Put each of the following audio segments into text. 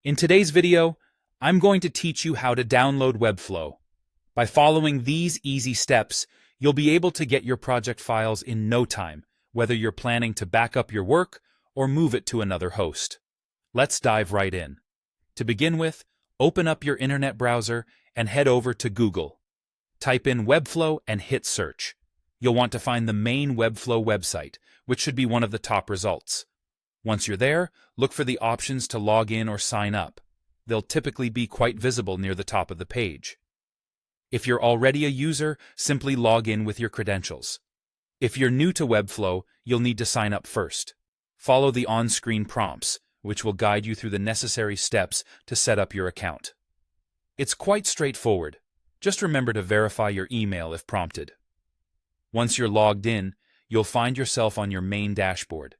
In today's video, I'm going to teach you how to download Webflow. By following these easy steps, you'll be able to get your project files in no time, whether you're planning to back up your work or move it to another host. Let's dive right in. To begin with, open up your internet browser and head over to Google. Type in Webflow and hit search. You'll want to find the main Webflow website, which should be one of the top results. Once you're there, look for the options to log in or sign up. They'll typically be quite visible near the top of the page. If you're already a user, simply log in with your credentials. If you're new to Webflow, you'll need to sign up first. Follow the on-screen prompts, which will guide you through the necessary steps to set up your account. It's quite straightforward. Just remember to verify your email if prompted. Once you're logged in, you'll find yourself on your main dashboard.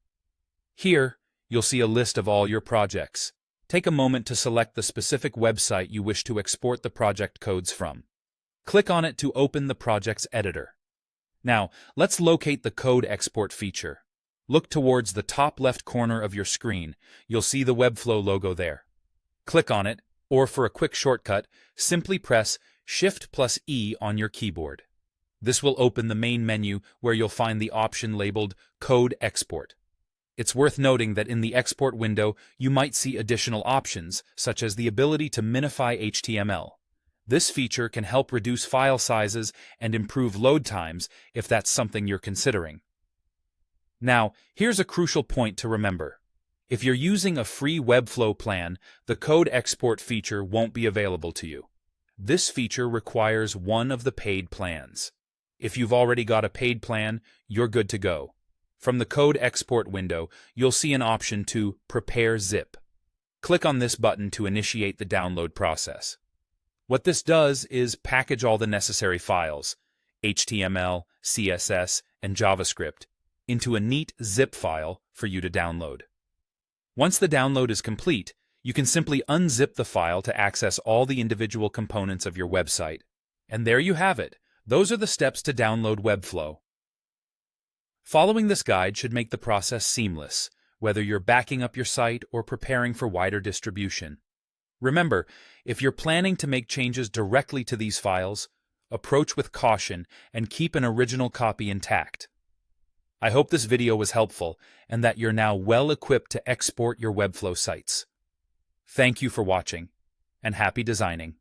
Here, you'll see a list of all your projects. Take a moment to select the specific website you wish to export the project codes from. Click on it to open the project's editor. Now, let's locate the code export feature. Look towards the top left corner of your screen. You'll see the Webflow logo there. Click on it, or for a quick shortcut, simply press Shift+E on your keyboard. This will open the main menu where you'll find the option labeled Code Export. It's worth noting that in the export window, you might see additional options, such as the ability to minify HTML. This feature can help reduce file sizes and improve load times if that's something you're considering. Now, here's a crucial point to remember. If you're using a free Webflow plan, the code export feature won't be available to you. This feature requires one of the paid plans. If you've already got a paid plan, you're good to go. From the code export window, you'll see an option to Prepare Zip. Click on this button to initiate the download process. What this does is package all the necessary files, HTML, CSS, and JavaScript, into a neat zip file for you to download. Once the download is complete, you can simply unzip the file to access all the individual components of your website. And there you have it. Those are the steps to download Webflow. Following this guide should make the process seamless, whether you're backing up your site or preparing for wider distribution. Remember, if you're planning to make changes directly to these files, approach with caution and keep an original copy intact. I hope this video was helpful and that you're now well equipped to export your Webflow sites. Thank you for watching, and happy designing.